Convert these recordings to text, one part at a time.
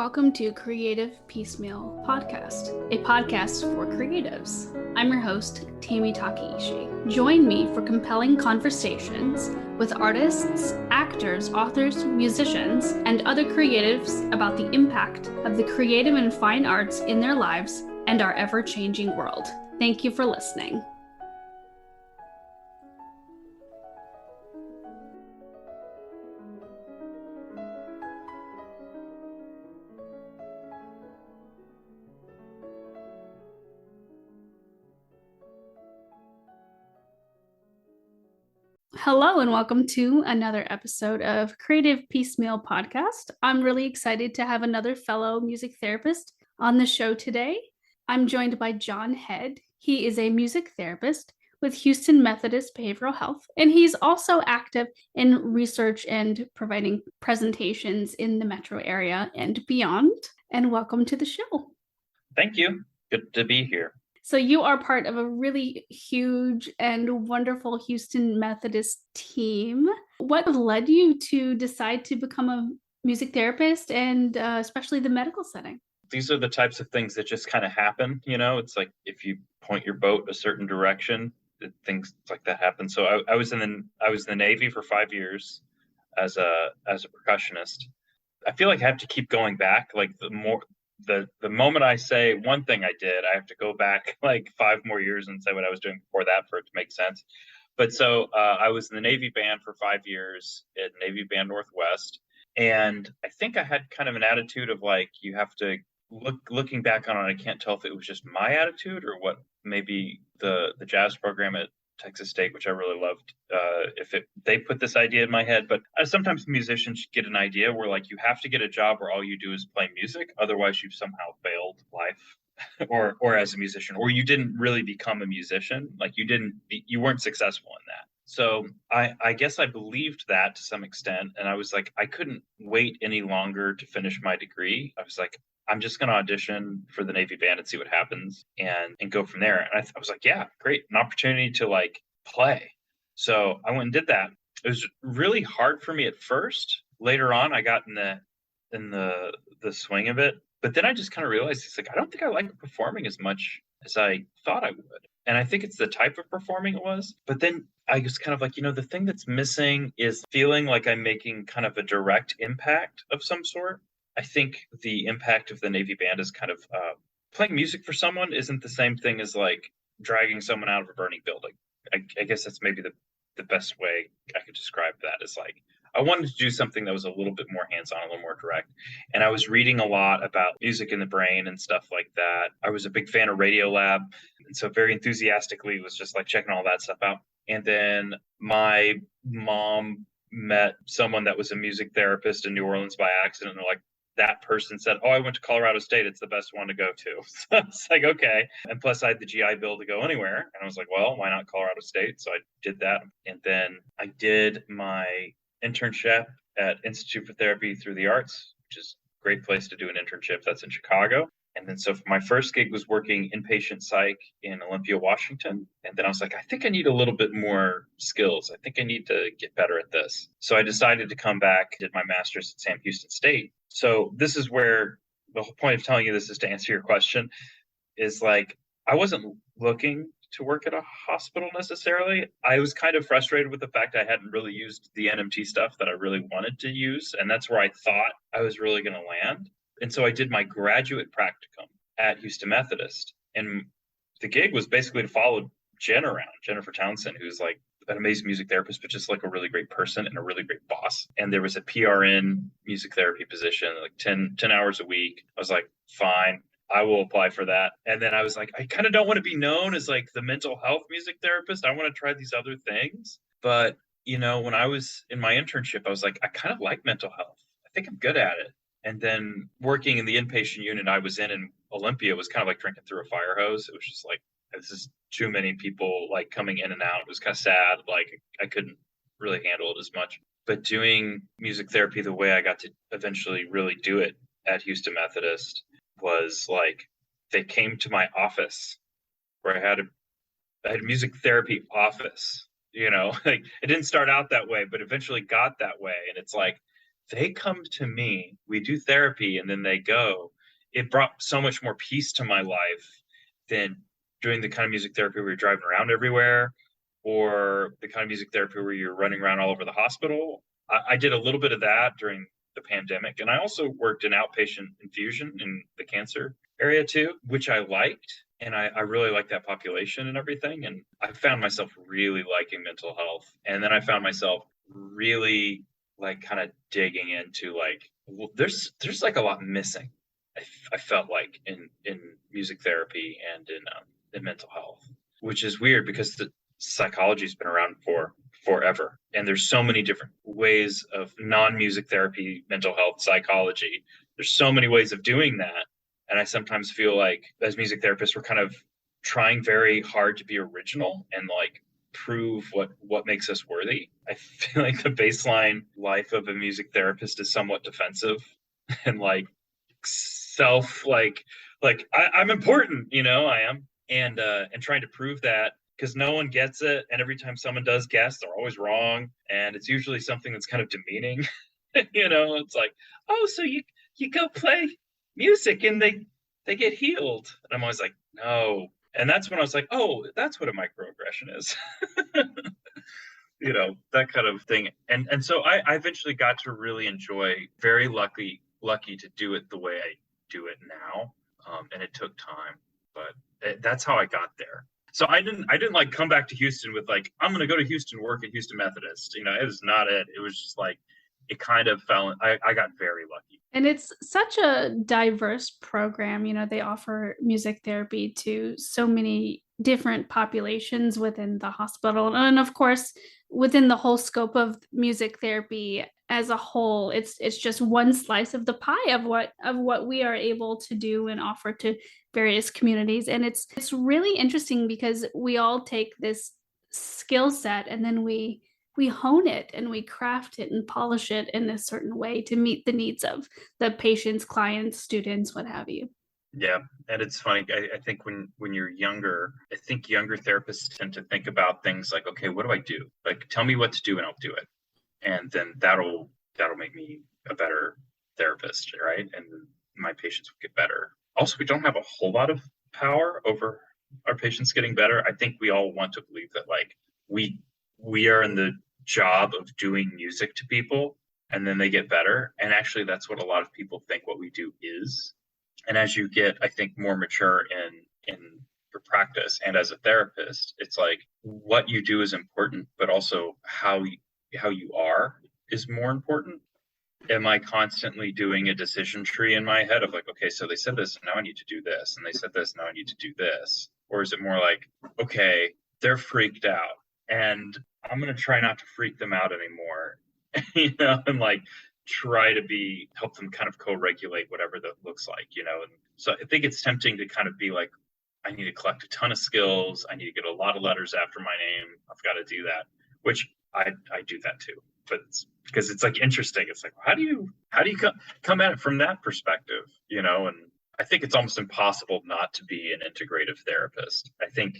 Welcome to Creative Piecemeal Podcast, a podcast for creatives. I'm your host, Tammy Takeishi. Join me for compelling conversations with artists, actors, authors, musicians, and other creatives about the impact of the creative and fine arts in their lives and our ever-changing world. Thank you for listening. Hello, and welcome to another episode of Creative Piecemeal Podcast. I'm really excited to have another fellow music therapist on the show today. I'm joined by John Head. He is a music therapist with Houston Methodist Behavioral Health, and he's also active in research and providing presentations in the metro area and beyond. And welcome to the show. Thank you. Good to be here. So you are part of a really huge and wonderful Houston Methodist team. What led you to decide to become a music therapist and especially the medical setting? These are the types of things that just kind of happen. It's like if you point your boat a certain direction, things like that happen. So I was in the Navy for 5 years as a percussionist. I feel like I have to keep going back. Like the moment I say one thing I did, I have to go back like 5 more years and say what I was doing before that for it to make sense. But so I was in the Navy band for 5 years at Navy Band Northwest. And I think I had kind of an attitude of like, you have to looking back on it, I can't tell if it was just my attitude or what maybe the jazz program at Texas State, which I really loved, they put this idea in my head. But sometimes musicians get an idea where like you have to get a job where all you do is play music, otherwise you've somehow failed life, or as a musician, or you didn't really become a musician, like you weren't successful in that. So I guess I believed that to some extent, and I was like, I couldn't wait any longer to finish my degree. I was like, I'm just going to audition for the Navy band and see what happens and go from there. And I was like, yeah, great. An opportunity to like play. So I went and did that. It was really hard for me at first. Later on, I got in the swing of it. But then I just kind of realized it's like, I don't think I like performing as much as I thought I would. And I think it's the type of performing it was. But then I was kind of like, the thing that's missing is feeling like I'm making kind of a direct impact of some sort. I think the impact of the Navy band is kind of playing music for someone isn't the same thing as like dragging someone out of a burning building. I guess that's maybe the best way I could describe that is like, I wanted to do something that was a little bit more hands-on, a little more direct. And I was reading a lot about music in the brain and stuff like that. I was a big fan of Radiolab. And so very enthusiastically was just like checking all that stuff out. And then my mom met someone that was a music therapist in New Orleans by accident. And they're like, that person said, oh, I went to Colorado State. It's the best one to go to. So it's like, okay. And plus I had the GI Bill to go anywhere. And I was like, well, why not Colorado State? So I did that. And then I did my internship at Institute for Therapy Through the Arts, which is a great place to do an internship. That's in Chicago. And then so my first gig was working inpatient psych in Olympia, Washington. And then I was like, I think I need a little bit more skills. I think I need to get better at this. So I decided to come back, did my master's at Sam Houston State. So this is where the whole point of telling you this is to answer your question is like, I wasn't looking to work at a hospital necessarily. I was kind of frustrated with the fact I hadn't really used the NMT stuff that I really wanted to use. And that's where I thought I was really going to land. And so I did my graduate practicum at Houston Methodist. And the gig was basically to follow Jen around, Jennifer Townsend, who's like an amazing music therapist, but just like a really great person and a really great boss. And there was a PRN music therapy position, like 10 hours a week. I was like, fine, I will apply for that. And then I was like, I kind of don't want to be known as like the mental health music therapist. I want to try these other things. But, when I was in my internship, I was like, I kind of like mental health. I think I'm good at it. And then working in the inpatient unit I was in Olympia was kind of like drinking through a fire hose. It was just like, this is too many people like coming in and out. It was kind of sad. Like I couldn't really handle it as much. But doing music therapy the way I got to eventually really do it at Houston Methodist was like, they came to my office where I had a music therapy office, like it didn't start out that way, but eventually got that way. And it's like, they come to me, we do therapy, and then they go. It brought so much more peace to my life than doing the kind of music therapy where you're driving around everywhere, or the kind of music therapy where you're running around all over the hospital. I did a little bit of that during the pandemic, and I also worked in outpatient infusion in the cancer area too, which I liked. And I really like that population and everything. And I found myself really liking mental health. And then I found myself really like kind of digging into like, well, there's like a lot missing. I felt like in music therapy and in mental health, which is weird because the psychology's been around for forever, and there's so many different ways of non-music therapy mental health psychology. There's so many ways of doing that, and I sometimes feel like as music therapists we're kind of trying very hard to be original and like prove what makes us worthy. I feel like the baseline life of a music therapist is somewhat defensive and like self I'm important, I am, and trying to prove that because no one gets it, and every time someone does guess, they're always wrong, and it's usually something that's kind of demeaning. It's like, oh, so you go play music and they get healed, and I'm always like, no. And that's when I was like, oh, that's what a microaggression is. That kind of thing. And so I eventually got to really enjoy, very lucky to do it the way I do it now. And it took time, but that's how I got there. So I didn't like come back to Houston with like, I'm going to go to Houston, work at Houston Methodist. It was not it. It was just like, it kind of I got very lucky. And it's such a diverse program. They offer music therapy to so many different populations within the hospital. And of course, within the whole scope of music therapy as a whole, it's just one slice of the pie of what we are able to do and offer to various communities. And it's really interesting because we all take this skill set and then we hone it and we craft it and polish it in a certain way to meet the needs of the patients, clients, students, what have you. Yeah, and it's funny. I think when you're younger, I think younger therapists tend to think about things like, okay, what do I do? Like, tell me what to do and I'll do it, and then that'll make me a better therapist, right? And my patients will get better. Also, we don't have a whole lot of power over our patients getting better. I think we all want to believe that like we are in the job of doing music to people and then they get better, and actually that's what a lot of people think what we do is. And as you get, I think, more mature in your practice and as a therapist, it's like what you do is important, but also how you are is more important. Am I constantly doing a decision tree in my head of like, okay, so they said this, now I need to do this, and they said this, now I need to do this? Or is it more like, okay, they're freaked out and I'm going to try not to freak them out anymore, and like try to help them kind of co-regulate whatever that looks like, and so I think it's tempting to kind of be like, I need to collect a ton of skills, I need to get a lot of letters after my name, I've got to do that, which I do that too, but it's because it's like interesting. It's like, how do you come at it from that perspective, and I think it's almost impossible not to be an integrative therapist. I think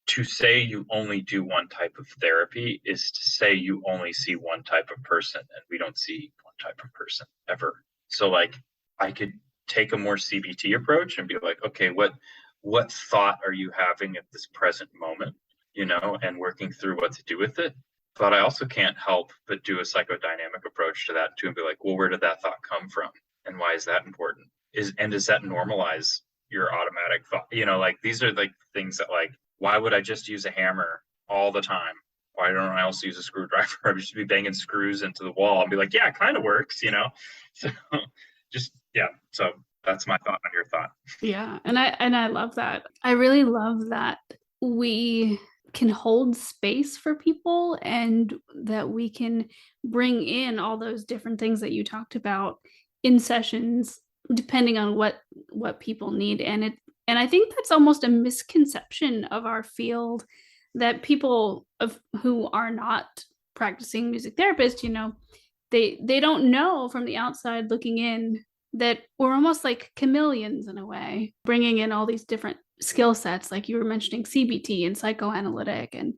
to say you only do one type of therapy is to say you only see one type of person, and we don't see one type of person ever. So like I could take a more CBT approach and be like, okay, what thought are you having at this present moment, and working through what to do with it. But I also can't help but do a psychodynamic approach to that too, and be like, well, where did that thought come from? And why is that important? Does that normalize your automatic thought? Like these are like things that like, why would I just use a hammer all the time? Why don't I also use a screwdriver? I would just be banging screws into the wall and be like, yeah, it kind of works, So just, yeah. So that's my thought on your thought. Yeah. And I love that. I really love that we can hold space for people and that we can bring in all those different things that you talked about in sessions, depending on what people need. And I think that's almost a misconception of our field, that people who are not practicing music therapists, they don't know from the outside looking in that we're almost like chameleons in a way, bringing in all these different skill sets, like you were mentioning CBT and psychoanalytic and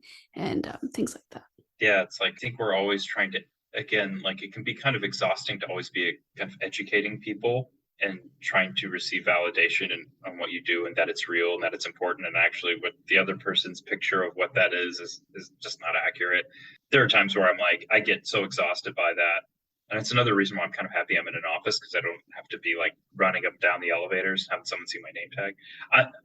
things like that. Yeah, it's like I think we're always trying to again, like it can be kind of exhausting to always be kind of educating people and trying to receive validation on what you do and that it's real and that it's important, and actually what the other person's picture of what that is just not accurate. There are times where I'm like, I get so exhausted by that. And it's another reason why I'm kind of happy I'm in an office, because I don't have to be like running up and down the elevators, having someone see my name tag.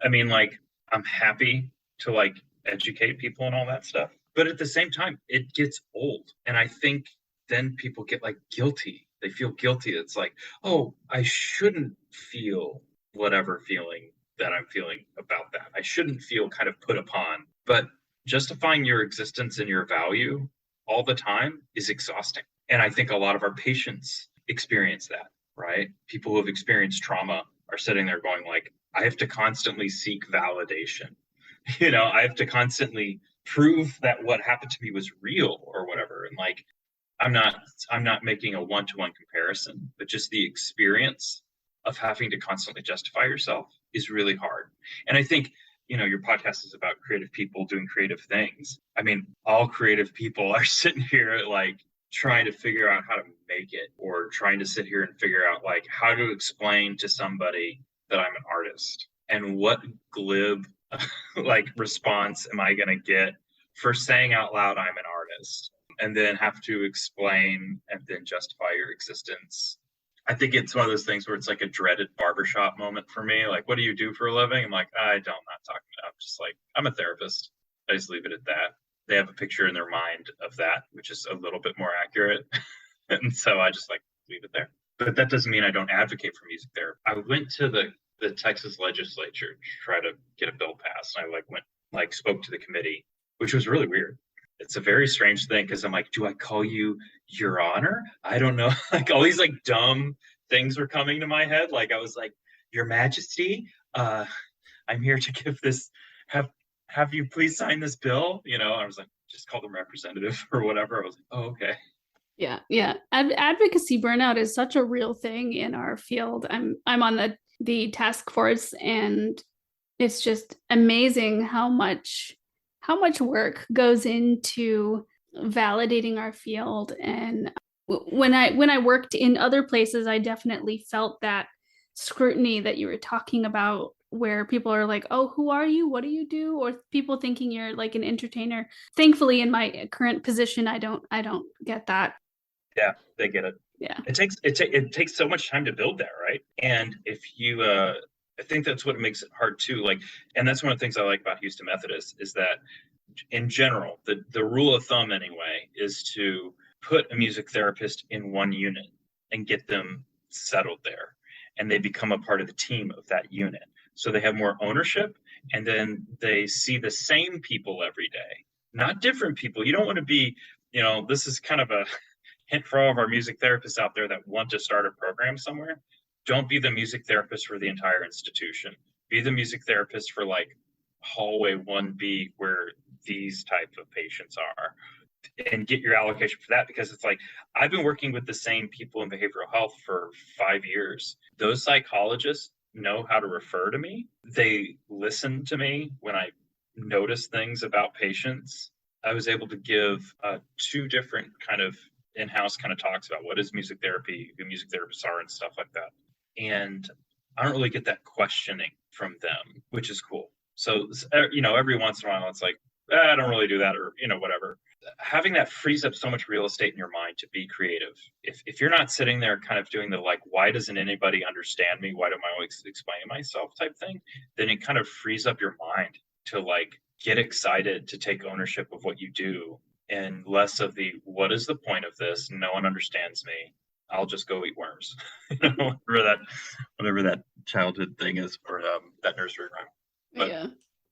I mean, like, I'm happy to like educate people and all that stuff. But at the same time, it gets old. And I think then people get like guilty. They feel guilty. It's like, oh, I shouldn't feel whatever feeling that I'm feeling about that. I shouldn't feel kind of put upon. But justifying your existence and your value all the time is exhausting. And I think a lot of our patients experience that, right? People who have experienced trauma are sitting there going like, I have to constantly seek validation. I have to constantly prove that what happened to me was real or whatever. And like, I'm not making a one-to-one comparison, but just the experience of having to constantly justify yourself is really hard. And I think, your podcast is about creative people doing creative things. I mean, all creative people are sitting here like trying to figure out how to make it, or trying to sit here and figure out like how to explain to somebody that I'm an artist, and what glib like response am I going to get for saying out loud I'm an artist, and then have to explain and then justify your existence. I think it's one of those things where it's like a dreaded barbershop moment for me. Like, what do you do for a living? I'm like, I'm not talking. I'm just like, I'm a therapist. I just leave it at that. They have a picture in their mind of that, which is a little bit more accurate. And so I just like leave it there. But that doesn't mean I don't advocate for music therapy. I went to the Texas legislature to try to get a bill passed. And I spoke to the committee, which was really weird. It's a very strange thing, because I'm like, do I call you Your Honor? I don't know. Like all these like dumb things were coming to my head. Like I was like, Your Majesty, I'm here to give this, have you please sign this bill? I was like, just call them representative or whatever. I was like, oh, okay. Yeah. Advocacy burnout is such a real thing in our field. I'm on the task force, and it's just amazing how much work goes into validating our field. And when I worked in other places, I definitely felt that scrutiny that you were talking about, where people are like, oh, who are you? What do you do? Or people thinking you're like an entertainer. Thankfully, in my current position, I don't get that. Yeah, they get it. Yeah. It takes so much time to build that, right? And if you I think that's what makes it hard too. Like, and that's one of the things I like about Houston Methodist is that in general, the rule of thumb anyway, is to put a music therapist in one unit and get them settled there. And they become a part of the team of that unit. So they have more ownership, and then they see the same people every day, not different people. You don't want to be, this is kind of a hint for all of our music therapists out there that want to start a program somewhere. Don't be the music therapist for the entire institution. Be the music therapist for like hallway 1B, where these type of patients are, and get your allocation for that. Because it's like, I've been working with the same people in behavioral health for 5 years. Those psychologists know how to refer to me. They listen to me when I notice things about patients. I was able to give 2 different kind of in-house kind of talks about what is music therapy, who music therapists are, and stuff like that. And I don't really get that questioning from them, which is cool. So, every once in a while, it's like, I don't really do that, or, whatever. Having that frees up so much real estate in your mind to be creative. If you're not sitting there kind of doing the, like, why doesn't anybody understand me? Why am I always explaining myself type thing? Then it kind of frees up your mind to, like, get excited to take ownership of what you do, and less of the, what is the point of this? No one understands me. I'll just go eat worms. whatever that childhood thing is, or that nursery rhyme. But,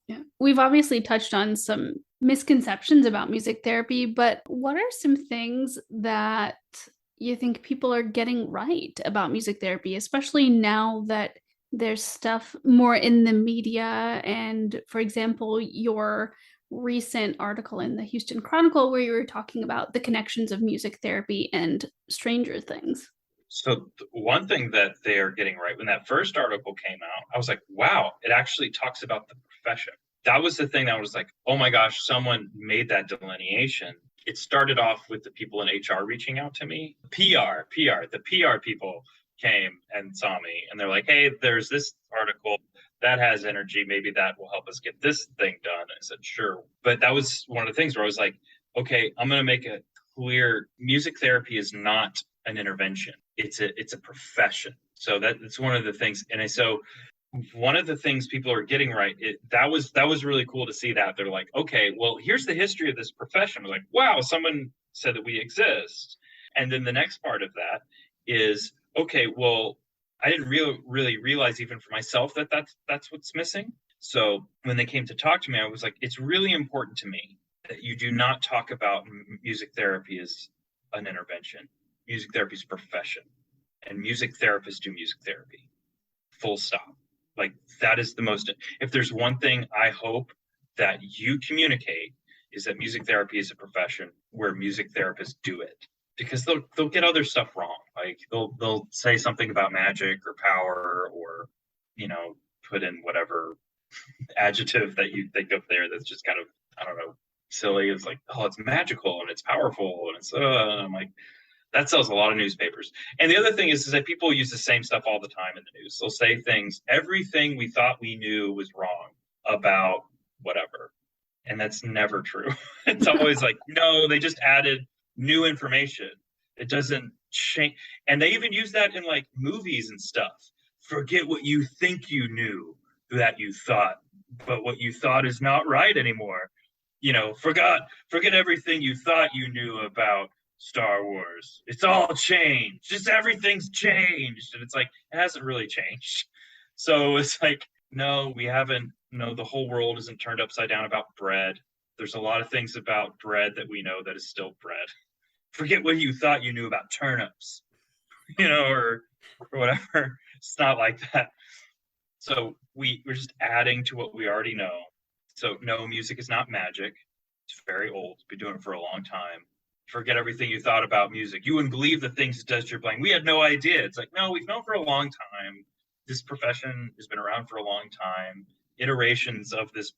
yeah. We've obviously touched on some misconceptions about music therapy, but what are some things that you think people are getting right about music therapy, especially now that there's stuff more in the media? And for example, your recent article in the Houston Chronicle, where you were talking about the connections of music therapy and Stranger Things. So one thing that they are getting right, when that first article came out, I was like, wow, it actually talks about the profession. That was the thing that was like, oh my gosh, someone made that delineation. it started off with the people in HR reaching out to me. The PR people came and saw me, and they're like, hey, there's this article that has energy. Maybe that will help us get this thing done. I said, sure. But that was one of the things where I was like, okay, I'm going to make it clear. Music therapy is not an intervention. It's a profession. So that's one of the things. And so one of the things people are getting right, that was really cool to see that. They're like, okay, well, here's the history of this profession. We're like, wow, someone said that we exist. And then the next part of that is, okay, well, I didn't really realize even for myself that that's what's missing. So when they came to talk to me, I was like, it's really important to me that you do not talk about music therapy as an intervention. Music therapy is a profession, and music therapists do music therapy. Full stop. Like, that is the most, if there's one thing I hope that you communicate, is that music therapy is a profession where music therapists do it, because they'll get other stuff wrong. Like they'll say something about magic or power, or, put in whatever adjective that you think of there that's just kind of, I don't know, silly. It's like, oh, it's magical and it's powerful and it's, I'm like, that sells a lot of newspapers. And the other thing is that people use the same stuff all the time in the news. They'll say things, everything we thought we knew was wrong about whatever. And that's never true. It's always like, no, they just added new information. It doesn't change. And they even use that in like movies and stuff. Forget what you think you knew that you thought, but what you thought is not right anymore. Forget everything you thought you knew about Star Wars. It's all changed. Just everything's changed. And it's like, it hasn't really changed. So it's like, no, we haven't. No, the whole world isn't turned upside down about bread. There's a lot of things about bread that we know that is still bread. Forget what you thought you knew about turnips, or whatever. It's not like that. So we're just adding to what we already know. So no, music is not magic. It's very old. Been doing it for a long time. Forget everything you thought about music. You wouldn't believe the things it does to your brain. We had no idea. It's like, no, we've known for a long time. This profession has been around for a long time. Iterations of this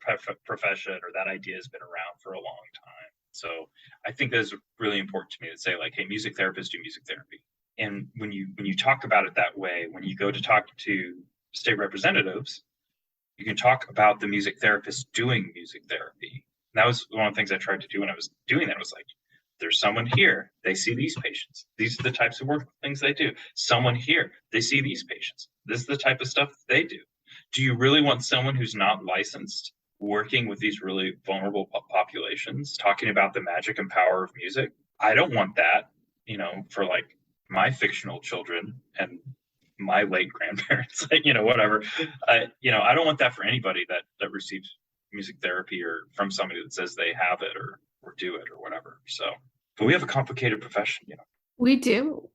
profession or that idea has been around for a long time. So I think that's really important to me to say, like, hey, music therapists do music therapy. And when you talk about it that way, when you go to talk to state representatives, you can talk about the music therapist doing music therapy. And that was one of the things I tried to do when I was doing that. I was like, there's someone here, they see these patients. These are the types of things they do. Someone here, they see these patients. This is the type of stuff they do. Do you really want someone who's not licensed working with these really vulnerable populations, talking about the magic and power of music? I don't want that, for like my fictional children and my late grandparents, whatever. I don't want that for anybody that receives music therapy or from somebody that says they have it or do it or whatever. So, but we have a complicated profession, We do.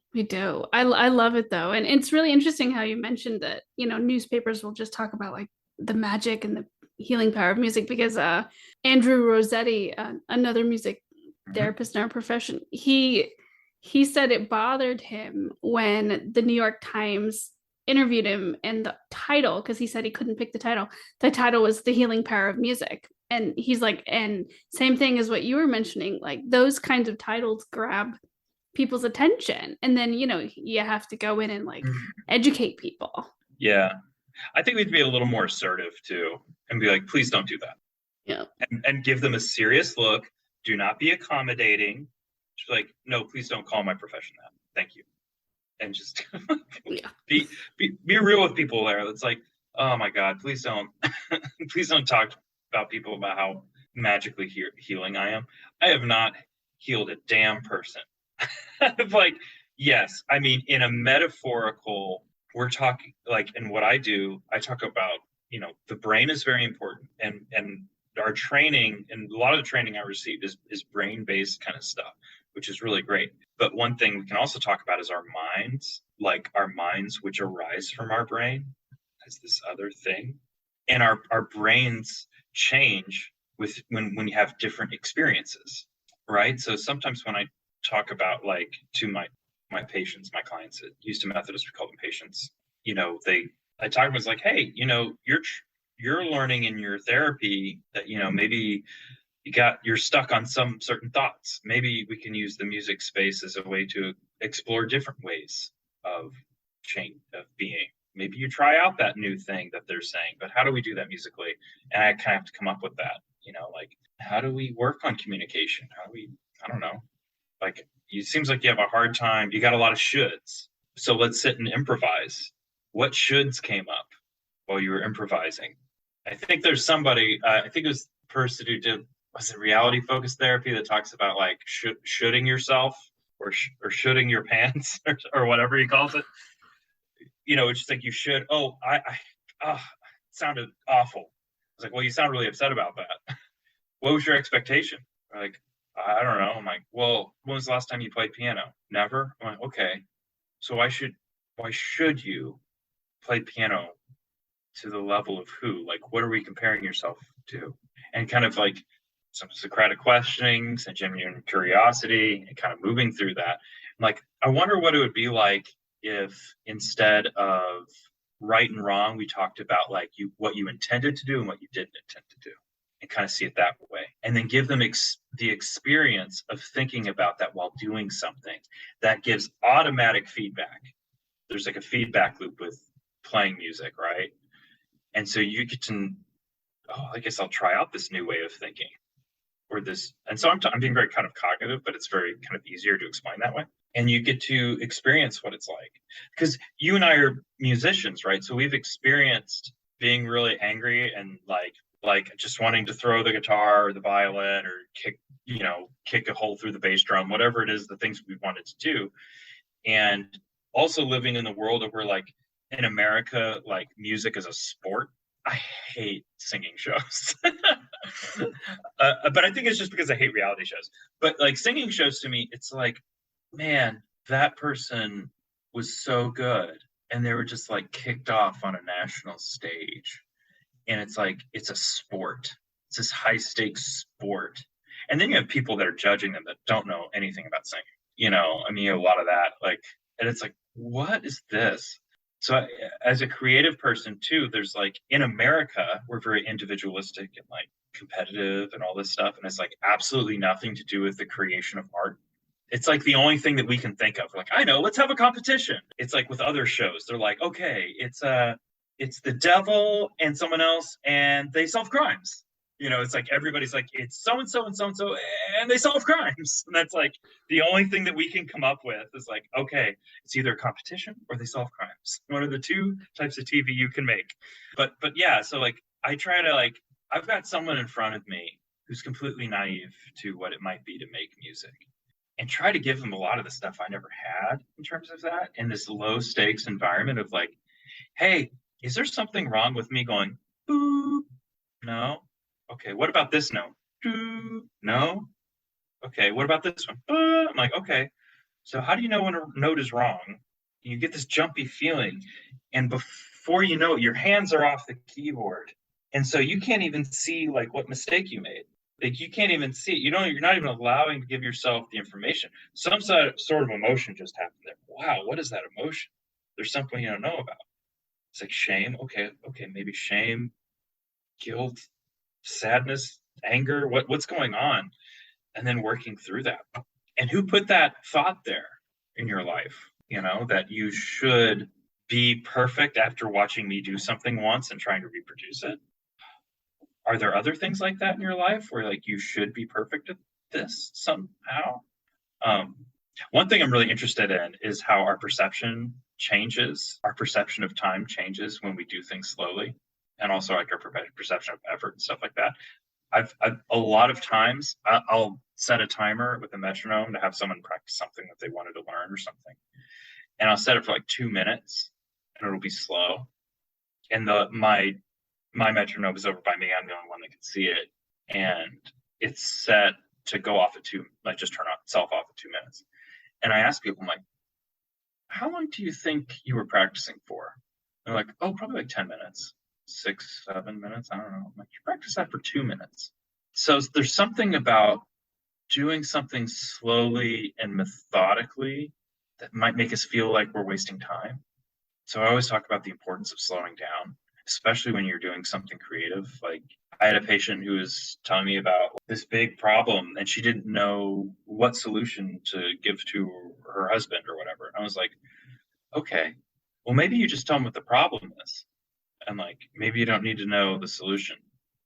I love it though. And it's really interesting how you mentioned that, newspapers will just talk about like the magic and the healing power of music, because Andrew Rossetti, another music therapist in our profession, he said it bothered him when the New York Times interviewed him, and the title, because he said he couldn't pick the title was The Healing Power of Music. And he's like, and same thing as what you were mentioning, like those kinds of titles grab people's attention, and then you have to go in and like educate people. Yeah, I think we'd be a little more assertive too, and be like, please don't do that. Yeah. And give them a serious look. Do not be accommodating. Just like, no, please don't call my profession that. Thank you. And just be real with people there. It's like, oh my God, please don't talk about people about how magically healing I am. I have not healed a damn person. Like, yes, I mean, in a metaphorical, we're talking like, in what I do, I talk about, the brain is very important, and our training, and a lot of the training I received is brain-based kind of stuff, which is really great. But one thing we can also talk about is our minds, which arise from our brain as this other thing. And our brains change when you have different experiences, right? So sometimes when I talk about, like, to my patients, my clients at Houston Methodist, we call them patients, I talk about, like, hey, you're learning in your therapy that, maybe you're stuck on some certain thoughts. Maybe we can use the music space as a way to explore different ways of change, of being. Maybe you try out that new thing that they're saying, but how do we do that musically? And I kind of have to come up with that, like how do we work on communication? How do we, I don't know, like it seems like you have a hard time. You got a lot of shoulds. So let's sit and improvise. What shoulds came up while you were improvising? I think there's somebody, I think it was the person who did, was it reality focused therapy that talks about like shoulding yourself or shoulding your pants or whatever he calls it. It's just like you should. Oh, it sounded awful. I was like, well, you sound really upset about that. What was your expectation? Like, I don't know. I'm like, well, when was the last time you played piano? Never. I'm like, okay. So why should you play piano to the level of who? Like, what are we comparing yourself to? And kind of like some Socratic questionings and genuine curiosity and kind of moving through that. Like, I wonder what it would be like if instead of right and wrong, we talked about like what you intended to do and what you didn't intend to do, and kind of see it that way. And then give them the experience of thinking about that while doing something that gives automatic feedback. There's like a feedback loop with playing music, right? And so you get to, I guess I'll try out this new way of thinking or this. And so I'm being very kind of cognitive, but it's very kind of easier to explain that way. And you get to experience what it's like. Because you and I are musicians, right? So we've experienced being really angry and like just wanting to throw the guitar or the violin or kick a hole through the bass drum, whatever it is, the things we wanted to do. And also living in the world of where like in America, like music is a sport. I hate singing shows. But I think it's just because I hate reality shows. But like singing shows to me, it's like, man, that person was so good. And they were just like kicked off on a national stage. And it's like, it's a sport. It's this high stakes sport. And then you have people that are judging them that don't know anything about singing. I mean, a lot of that, like, and it's like, what is this? So as a creative person too, there's like in America, we're very individualistic and like competitive and all this stuff. And it's like absolutely nothing to do with the creation of art. It's like the only thing that we can think of. Like, I know, let's have a competition. It's like with other shows, they're like, okay, it's the devil and someone else and they solve crimes. It's like everybody's like, it's so and so and so and so and they solve crimes. And that's like the only thing that we can come up with is like, okay, it's either a competition or they solve crimes. One of the two types of TV you can make. But yeah, so like I try to like, I've got someone in front of me who's completely naive to what it might be to make music, and try to give them a lot of the stuff I never had in terms of that in this low stakes environment of like, hey, is there something wrong with me going, boop? No. Okay, what about this note? No. Okay, what about this one? I'm like, okay, so how do you know when a note is wrong? You get this jumpy feeling, and before you know it, your hands are off the keyboard. And so you can't even see like what mistake you made. Like you can't even see it. You're not even allowing to give yourself the information. Some sort of emotion just happened there. Wow, what is that emotion? There's something you don't know about. It's like shame. Okay, maybe shame, guilt, sadness, anger, what's going on? And then working through that. And who put that thought there in your life? That you should be perfect after watching me do something once and trying to reproduce it. Are there other things like that in your life where like you should be perfect at this somehow? One thing I'm really interested in is how our perception changes. Our perception of time changes when we do things slowly, and also like our perception of effort and stuff like that. I've a lot of times I'll set a timer with a metronome to have someone practice something that they wanted to learn or something, and I'll set it for like 2 minutes, and it'll be slow. And my metronome is over by me. I'm the only one that can see it, and it's set to go off at just turn itself off at 2 minutes. And I ask people, I'm like, how long do you think you were practicing for? They're like, oh, probably like 10 minutes. 6, 7 minutes. I don't know. I'm like, you practice that for 2 minutes. So there's something about doing something slowly and methodically that might make us feel like we're wasting time. So I always talk about the importance of slowing down, especially when you're doing something creative. Like I had a patient who was telling me about this big problem and she didn't know what solution to give to her husband or whatever. And I was like, okay, well, maybe you just tell him what the problem is. And like, maybe you don't need to know the solution.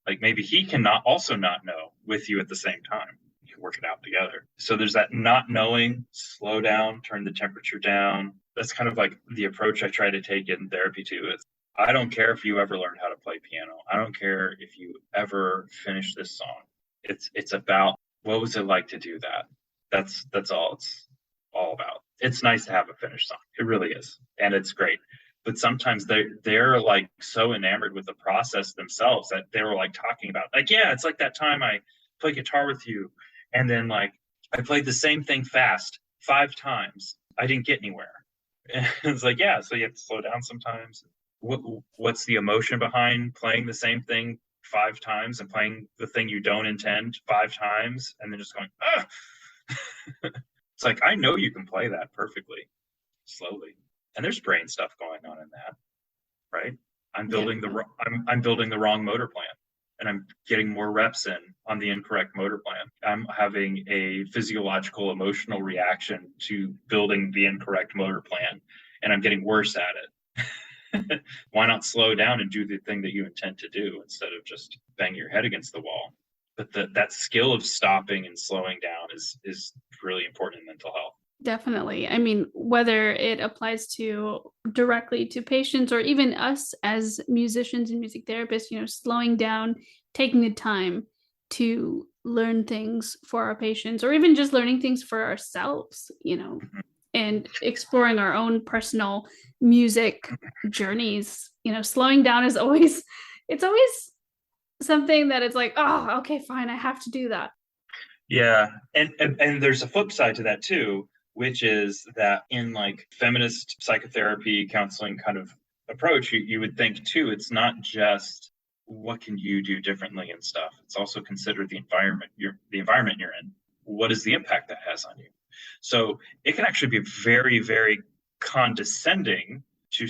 Like maybe he can not also not know with you at the same time. You can work it out together. So there's that not knowing, slow down, turn the temperature down. That's kind of like the approach I try to take in therapy too. Is I don't care if you ever learned how to play piano. I don't care if you ever finish this song. It's about what was it like to do that. That's all it's all about. It's nice to have a finished song. It really is. And it's great. But sometimes they're like so enamored with the process themselves that they were like talking about, like, yeah, it's like that time I played guitar with you and then like I played the same thing fast 5 times. I didn't get anywhere. And it's like, yeah, so you have to slow down sometimes. What's the emotion behind playing the same thing 5 times and playing the thing you don't intend 5 times and then just going, ah. It's like, I know you can play that perfectly, slowly. And there's brain stuff going on in that, right? I'm building I'm building the wrong motor plan, and I'm getting more reps in on the incorrect motor plan. I'm having a physiological, emotional reaction to building the incorrect motor plan, and I'm getting worse at it. Why not slow down and do the thing that you intend to do instead of just bang your head against the wall? But that skill of stopping and slowing down is really important in mental health. Definitely. I mean, whether it applies to directly to patients or even us as musicians and music therapists, slowing down, taking the time to learn things for our patients, or even just learning things for ourselves, and exploring our own personal music journeys. Slowing down is always, it's always something that it's like, oh, okay, fine, I have to do that. Yeah. And there's a flip side to that too, which is that in like feminist psychotherapy counseling kind of approach, you would think too, it's not just what can you do differently and stuff. It's also consider the environment you're in. What is the impact that has on you? So it can actually be very, very condescending to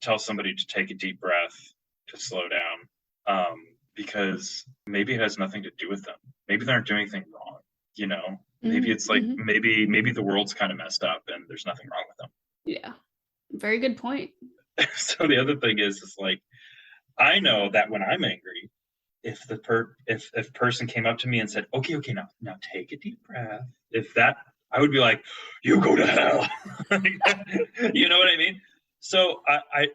tell somebody to take a deep breath, to slow down, because maybe it has nothing to do with them. Maybe they aren't doing anything wrong, Maybe it's like maybe the world's kind of messed up and there's nothing wrong with them. Yeah. Very good point. So the other thing is like, I know that when I'm angry, if if person came up to me and said, okay, now take a deep breath. I would be like, you go to hell. You know what I mean? So I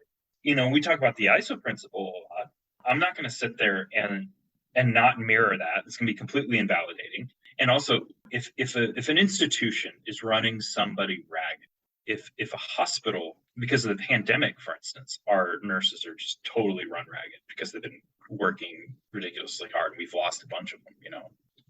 we talk about the ISO principle a lot. I'm not going to sit there and not mirror that. It's going to be completely invalidating. And also, if an institution is running somebody ragged, if a hospital, because of the pandemic, for instance, our nurses are just totally run ragged because they've been working ridiculously hard. We've lost a bunch of them,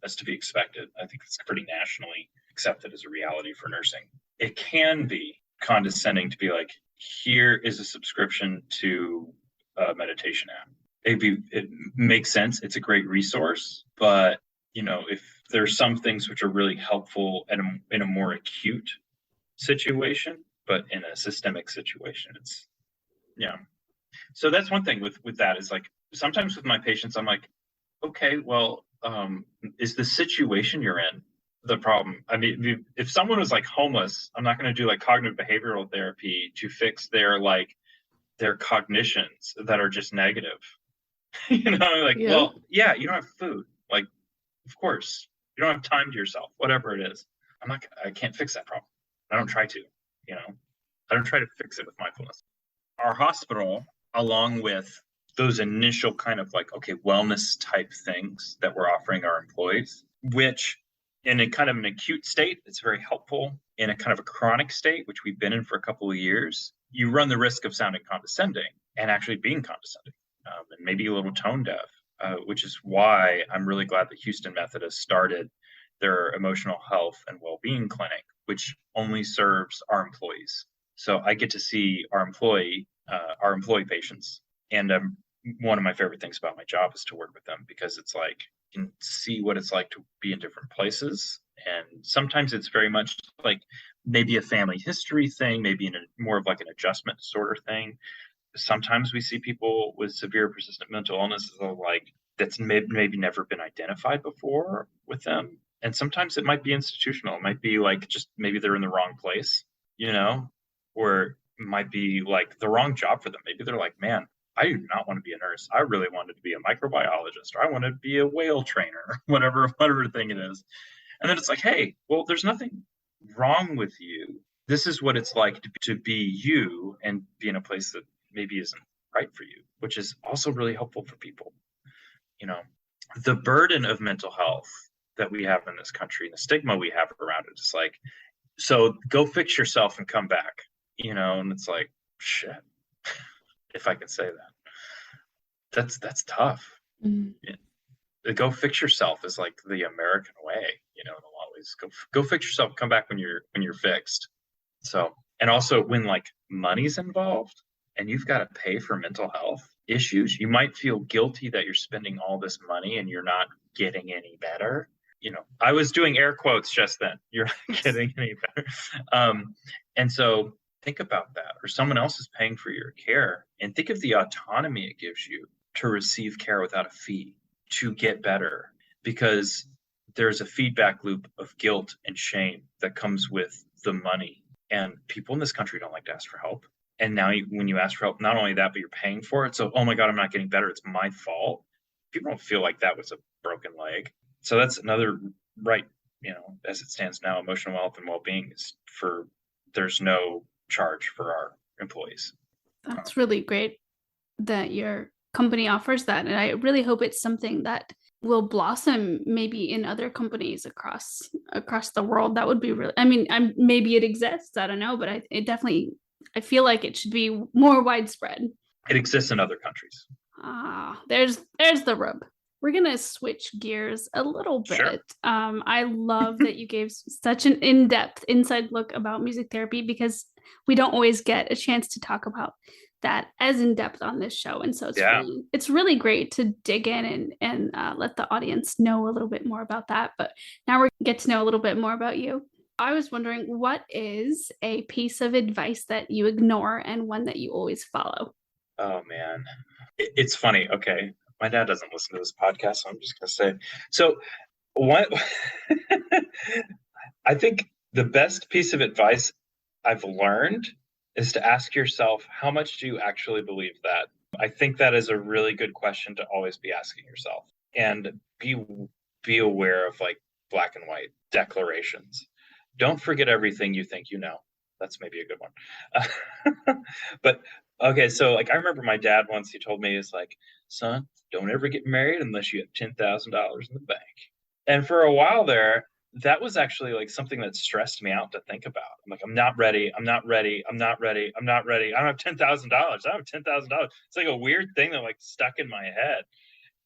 that's to be expected. I think it's pretty nationally accepted as a reality for nursing. It can be condescending to be like, here is a subscription to a meditation app. It makes sense. It's a great resource, but if there's some things which are really helpful in a more acute situation, but in a systemic situation, it's So that's one thing with that is like sometimes with my patients, I'm like, okay, well, is the situation you're in the problem? I mean, if someone was like homeless, I'm not going to do like cognitive behavioral therapy to fix their cognitions that are just negative. Well, yeah, you don't have food. Like, of course, you don't have time to yourself, whatever it is. I can't fix that problem. I don't try to, I don't try to fix it with mindfulness. Our hospital, along with those initial kind of like, okay, wellness type things that we're offering our employees, which in a kind of an acute state, it's very helpful. In a kind of a chronic state, which we've been in for a couple of years, you run the risk of sounding condescending and actually being condescending, and maybe a little tone deaf, which is why I'm really glad that Houston Methodist started their emotional health and well-being clinic, which only serves our employees. So I get to see our employee patients. And one of my favorite things about my job is to work with them because it's like you can see what it's like to be in different places. And sometimes it's very much like maybe a family history thing, maybe in more of like an adjustment disorder thing. Sometimes we see people with severe persistent mental illnesses like that's maybe never been identified before with them. And sometimes it might be institutional. It might be like just maybe they're in the wrong place, or it might be like the wrong job for them. Maybe they're like, man, I do not want to be a nurse. I really wanted to be a microbiologist, or I want to be a whale trainer, or whatever thing it is. And then it's like, hey, well, there's nothing wrong with you. This is what it's like to be you and be in a place that maybe isn't right for you, which is also really helpful for people. The burden of mental health that we have in this country, the stigma we have around it, is like, so go fix yourself and come back, and it's like, shit, if I can say that. That's tough. Mm. Yeah. Go fix yourself is like the American way, in a lot of ways. Go fix yourself, come back when you're fixed. So, and also when like money's involved and you've got to pay for mental health issues, you might feel guilty that you're spending all this money and you're not getting any better. I was doing air quotes just then. You're not getting any better. And so think about that. Or someone else is paying for your care, and think of the autonomy it gives you to receive care without a fee, to get better, because there's a feedback loop of guilt and shame that comes with the money. And people in this country don't like to ask for help. And now when you ask for help, not only that, but you're paying for it. So, oh my God, I'm not getting better. It's my fault. People don't feel like that was a broken leg. So that's another right, as it stands now, emotional health and well-being there's no charge for our employees. That's really great that your company offers that. And I really hope it's something that will blossom maybe in other companies across the world. That would be really, maybe it exists, I don't know, but I feel like it should be more widespread. It exists in other countries. There's the rub. We're going to switch gears a little bit. Sure. I love that you gave such an in-depth inside look about music therapy, because we don't always get a chance to talk about that as in-depth on this show. And so it's really great to dig in and let the audience know a little bit more about that. But now we're get to know a little bit more about you. I was wondering, what is a piece of advice that you ignore and one that you always follow? Oh, man. It's funny. Okay. My dad doesn't listen to this podcast, so I'm just going to say. So what I think the best piece of advice I've learned is to ask yourself, how much do you actually believe that? I think that is a really good question to always be asking yourself, and be aware of like black and white declarations. Don't forget everything you think you know. That's maybe a good one. But okay, so like I remember my dad once, he told me, it's like, son, don't ever get married unless you have $10,000 in the bank. And for a while there, that was actually like something that stressed me out to think about. I'm like, I'm not ready. I don't have $10,000. It's like a weird thing that like stuck in my head.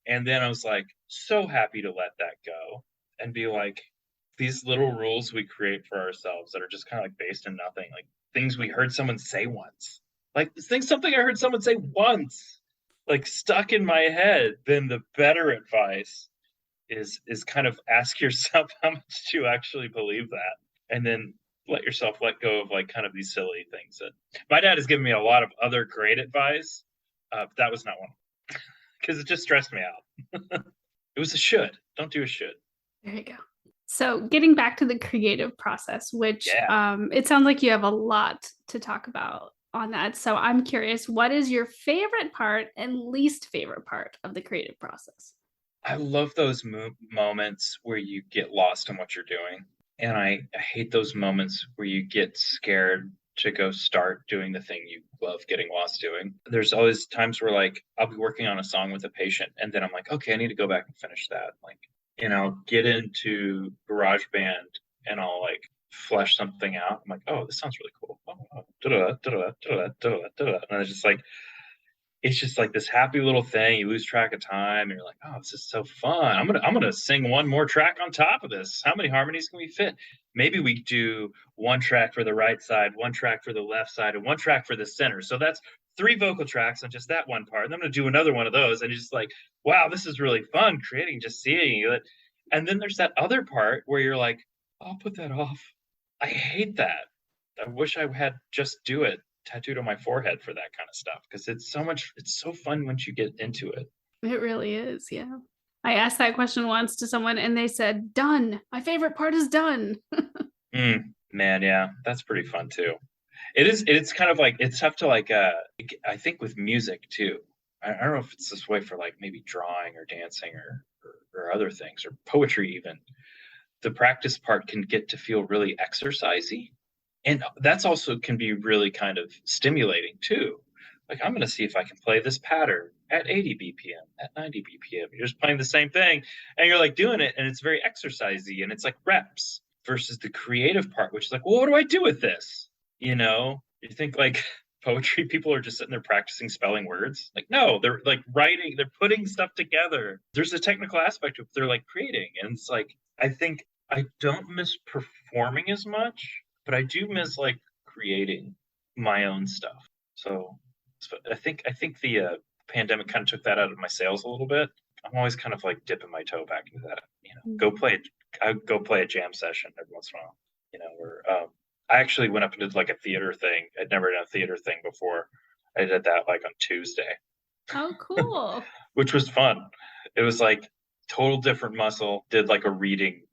And then I was like, so happy to let that go and be like, these little rules we create for ourselves that are just kind of like based in nothing, like things we heard someone say once, like something I heard someone say once, like stuck in my head. Then the better advice is kind of ask yourself how much do you actually believe that, and then let yourself let go of like kind of these silly things. That my dad has given me a lot of other great advice, but that was not one, because it just stressed me out. It was a should. Don't do a should. There you go. So getting back to the creative process, which it sounds like you have a lot to talk about on that. So I'm curious, what is your favorite part and least favorite part of the creative process? I love those moments where you get lost in what you're doing. And I hate those moments where you get scared to go start doing the thing you love getting lost doing. There's always times where like I'll be working on a song with a patient, and then I'm like, okay, I need to go back and finish that. Like, get into GarageBand and I'll like flesh something out. I'm like, oh, this sounds really cool. And it's just like this happy little thing. You lose track of time and you're like, oh, this is so fun. I'm gonna sing one more track on top of this. How many harmonies can we fit? Maybe we do one track for the right side, one track for the left side, and one track for the center. So that's 3 vocal tracks on just that one part. And I'm gonna do another one of those. And it's just like, wow, this is really fun creating, just seeing it. And then there's that other part where you're like, I'll put that off. I hate that. I wish I had just do it tattooed on my forehead for that kind of stuff, because it's so fun once you get into it. It really is. Yeah. I asked that question once to someone and they said, done. My favorite part is done. Man, yeah, that's pretty fun too. It's kind of like it's tough to like I think with music too. I don't know if it's this way for like maybe drawing or dancing or other things or poetry even. The practice part can get to feel really exercisey. And that's also can be really kind of stimulating too. Like I'm going to see if I can play this pattern at 80 BPM, at 90 BPM. You're just playing the same thing and you're like doing it and it's very exercisey and it's like reps versus the creative part, which is like, well, what do I do with this? You think like poetry people are just sitting there practicing spelling words. Like, no, they're like writing, they're putting stuff together. There's a technical aspect of they're like creating. And it's like, I think I don't miss performing as much, but I do miss like creating my own stuff. So I think the pandemic kind of took that out of my sails a little bit. I'm always kind of like dipping my toe back into that. I go play a jam session every once in a while. Where I actually went up and did like a theater thing. I'd never done a theater thing before. I did that like on Tuesday. Oh, cool. Which was fun. It was like total different muscle. Did like a reading.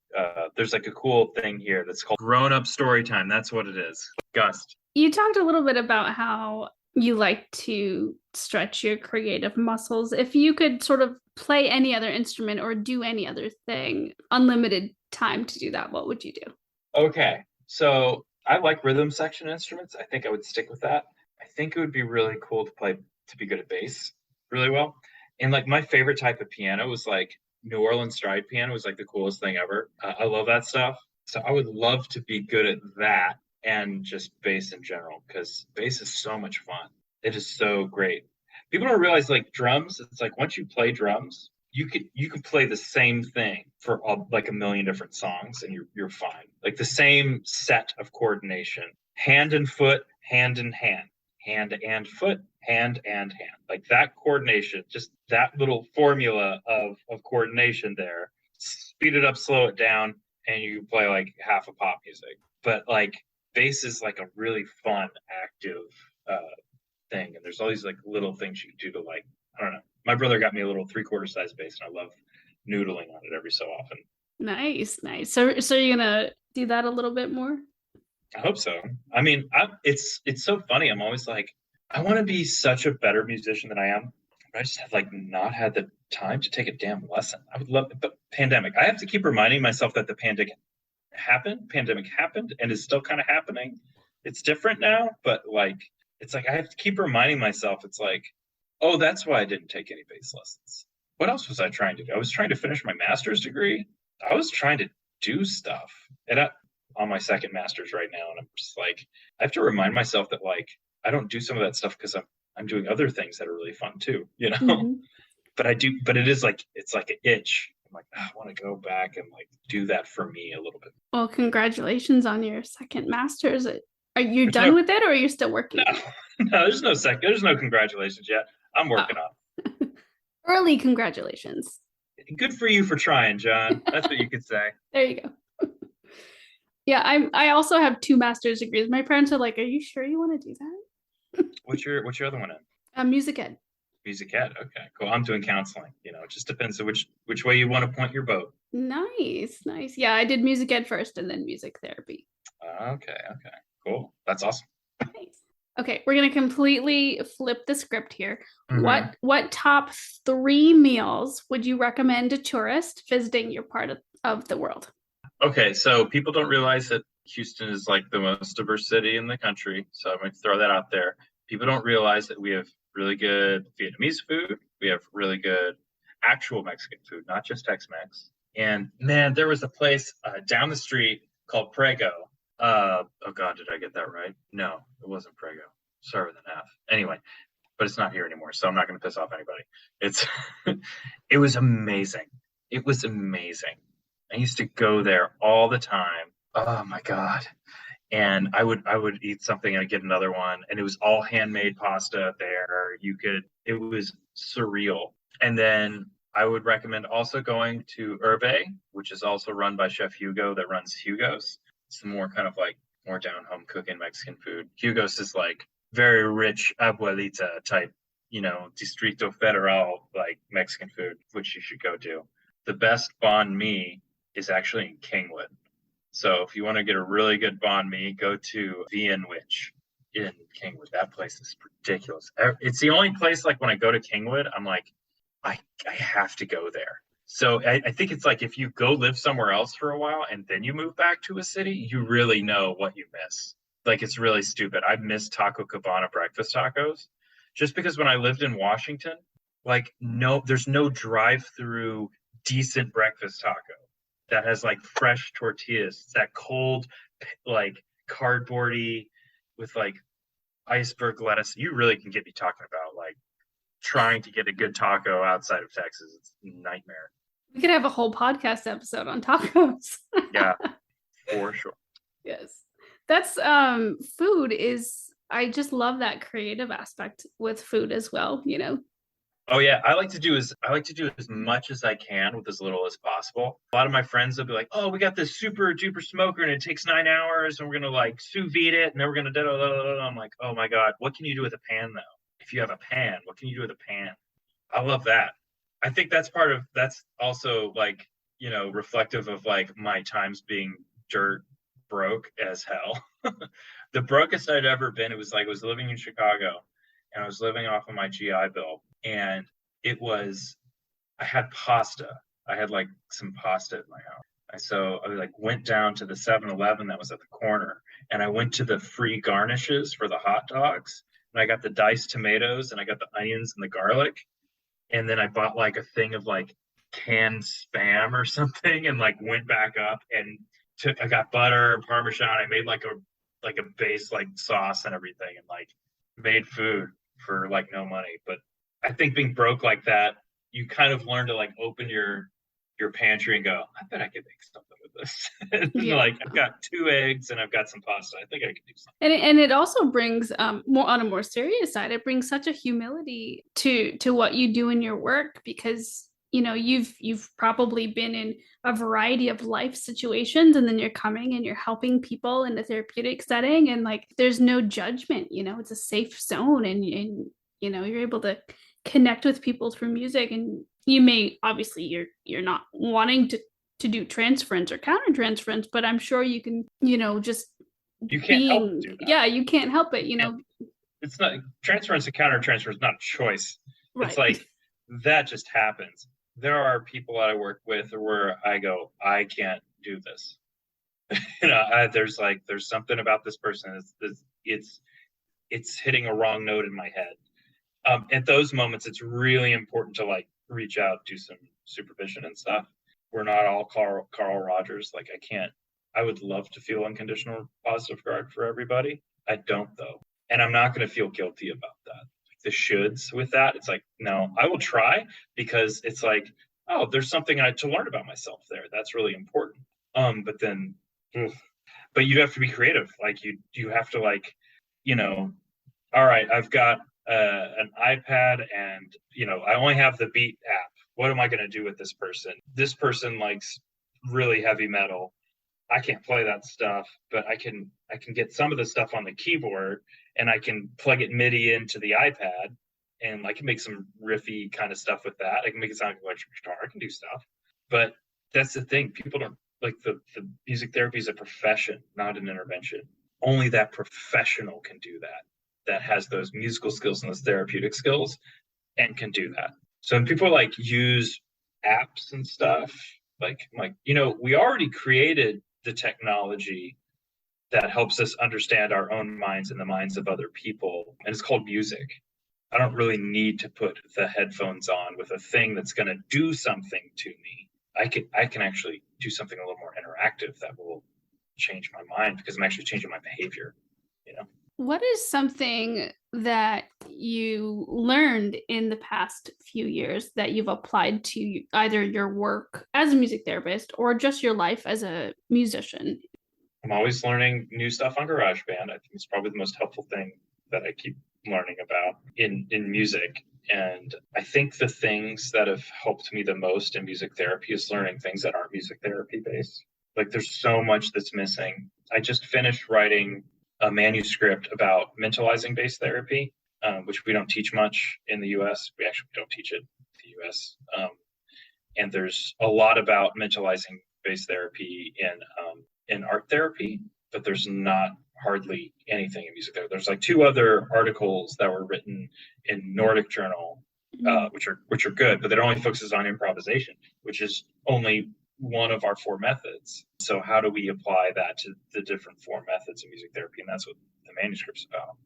There's like a cool thing here that's called grown up story time. That's what it is. Gust. You talked a little bit about how you like to stretch your creative muscles. If you could sort of play any other instrument or do any other thing, unlimited time to do that, what would you do? Okay. So I like rhythm section instruments. I think I would stick with that. I think it would be really cool to be good at bass really well. And like my favorite type of piano was like New Orleans stride piano was like the coolest thing ever. I love that stuff. So I would love to be good at that and just bass in general because bass is so much fun. It is so great. People don't realize like drums. It's like once you play drums, you can play the same thing for like a million different songs and you're fine. Like the same set of coordination, hand and foot, hand and hand, hand and foot, hand and hand. Like that coordination, just that little formula of coordination there. Speed it up, slow it down, and you can play like half of pop music. But like bass is like a really fun, active thing, and there's all these like little things you can do to like I don't know. My brother got me a little 3/4 size bass, and I love noodling on it every so often. Nice, nice. So you're gonna do that a little bit more? I hope so. I mean, it's so funny. I'm always like, I want to be such a better musician than I am, but I just have like not had the time to take a damn lesson. I would love it, but pandemic. I have to keep reminding myself that the pandemic happened, and is still kind of happening. It's different now, but like, it's like I have to keep reminding myself. It's like, oh, that's why I didn't take any bass lessons. What else was I trying to do? I was trying to finish my master's degree. I was trying to do stuff. And on my second master's right now, and I'm just like, I have to remind myself that like I don't do some of that stuff because I'm doing other things that are really fun too. Mm-hmm. But I do, but it is like it's like an itch. I'm like, I want to go back and like do that for me a little bit. Well, congratulations on your second master's. Are you There's done no, with it or are you still working? no, no, there's no congratulations yet. I'm working on it. Early congratulations. Good for you for trying, John. That's what you could say. There you go. Yeah, I also have 2 master's degrees. My parents are like, "Are you sure you want to do that?" What's your other one in? Music ed. Music ed. Okay, cool. I'm doing counseling. It just depends on which way you want to point your boat. Nice, nice. Yeah, I did music ed first and then music therapy. Okay, cool. That's awesome. Nice. Okay, we're gonna completely flip the script here. Mhm. What top 3 meals would you recommend to tourists visiting your part of the world? Okay, so people don't realize that Houston is like the most diverse city in the country. So I'm going to throw that out there. People don't realize that we have really good Vietnamese food. We have really good actual Mexican food, not just Tex-Mex. And man, there was a place down the street called Prego. Oh God, did I get that right? No, it wasn't Prego. Sorry with an F. Anyway, but it's not here anymore, so I'm not going to piss off anybody. It's it was amazing. It was amazing. I used to go there all the time. Oh my God. And I would eat something and I'd get another one. And it was all handmade pasta there. It was surreal. And then I would recommend also going to Herbe, which is also run by Chef Hugo that runs Hugo's. It's more kind of like more down home cooking Mexican food. Hugo's is like very rich abuelita type Distrito Federal, like Mexican food, which you should go do. The best banh mi is actually in Kingwood. So if you want to get a really good banh mi, go to Vian Witch in Kingwood. That place is ridiculous. It's the only place, like, when I go to Kingwood, I'm like, I have to go there. So I think it's like if you go live somewhere else for a while and then you move back to a city, you really know what you miss. Like, it's really stupid. I miss Taco Cabana breakfast tacos just because when I lived in Washington, like, no, there's no drive-through decent breakfast taco that has like fresh tortillas. It's that cold, like, cardboardy with like iceberg lettuce. You really can get me talking about like trying to get a good taco outside of Texas. It's a nightmare. We could have a whole podcast episode on tacos. Yeah, for sure. Yes. That's food is, I just love that creative aspect with food as well, Oh yeah, I like to do as much as I can with as little as possible. A lot of my friends will be like, "Oh, we got this super duper smoker and it takes 9 hours and we're gonna like sous vide it and then we're gonna da da da da." I'm like, "Oh my God, what can you do with a pan though? If you have a pan, what can you do with a pan?" I love that. I think that's also like, reflective of like my times being dirt broke as hell. The brokest I'd ever been, it was like I was living in Chicago and I was living off of my GI Bill. And I had pasta. I had like some pasta at my house. So I like went down to the 7-Eleven that was at the corner and I went to the free garnishes for the hot dogs. And I got the diced tomatoes and I got the onions and the garlic. And then I bought like a thing of like canned spam or something and like went back up and I got butter and Parmesan. I made like a base like sauce and everything and like made food for like no money. But I think being broke like that, you kind of learn to like open your pantry and go, I bet I could make something with this. Yeah. Like, I've got 2 eggs and I've got some pasta. I think I could do something. And it also brings more on a more serious side. It brings such a humility to what you do in your work because you've probably been in a variety of life situations and then you're coming and you're helping people in a therapeutic setting and like there's no judgment. It's a safe zone and you're able to connect with people through music. And you may obviously you're not wanting to do transference or countertransference, but I'm sure you can just you can't help do that. Yeah, you can't help it. It's not transference and countertransfer is not a choice. Right. It's like that just happens. There are people that I work with where I go, I can't do this. There's something about this person. It's hitting a wrong note in my head. At those moments, it's really important to like reach out, do some supervision and stuff. We're not all Carl Rogers. Like, I would love to feel unconditional positive regard for everybody. I don't though. And I'm not going to feel guilty about that. The shoulds with that, it's like, no, I will try because it's like, oh, there's something to learn about myself there. That's really important. But you have to be creative. Like you have to like, all right, I've got an iPad and, I only have the Beat app. What am I going to do with this person? This person likes really heavy metal. I can't play that stuff, but I can get some of the stuff on the keyboard and I can plug it MIDI into the iPad and I can make some riffy kind of stuff with that. I can make it sound like electric guitar. I can do stuff. But that's the thing. People don't like the music therapy is a profession, not an intervention. Only that professional can do that has those musical skills and those therapeutic skills and can do that. So when people like use apps and stuff, like, we already created the technology that helps us understand our own minds and the minds of other people. And it's called music. I don't really need to put the headphones on with a thing that's going to do something to me. I can actually do something a little more interactive that will change my mind because I'm actually changing my behavior, What is something that you learned in the past few years that you've applied to either your work as a music therapist or just your life as a musician? I'm always learning new stuff on GarageBand. I think it's probably the most helpful thing that I keep learning about in music. And I think the things that have helped me the most in music therapy is learning things that aren't music therapy based. Like, there's so much that's missing. I just finished writing a manuscript about mentalizing based therapy. which we don't teach much in the US. We actually don't teach it in the US. And there's a lot about mentalizing based therapy in art therapy, but there's not hardly anything in music therapy. There's like 2 other articles that were written in Nordic Journal, which are good, but it only focuses on improvisation, which is only one of our 4 methods. So how do we apply that to the different 4 methods of music therapy? And that's what the manuscript's about.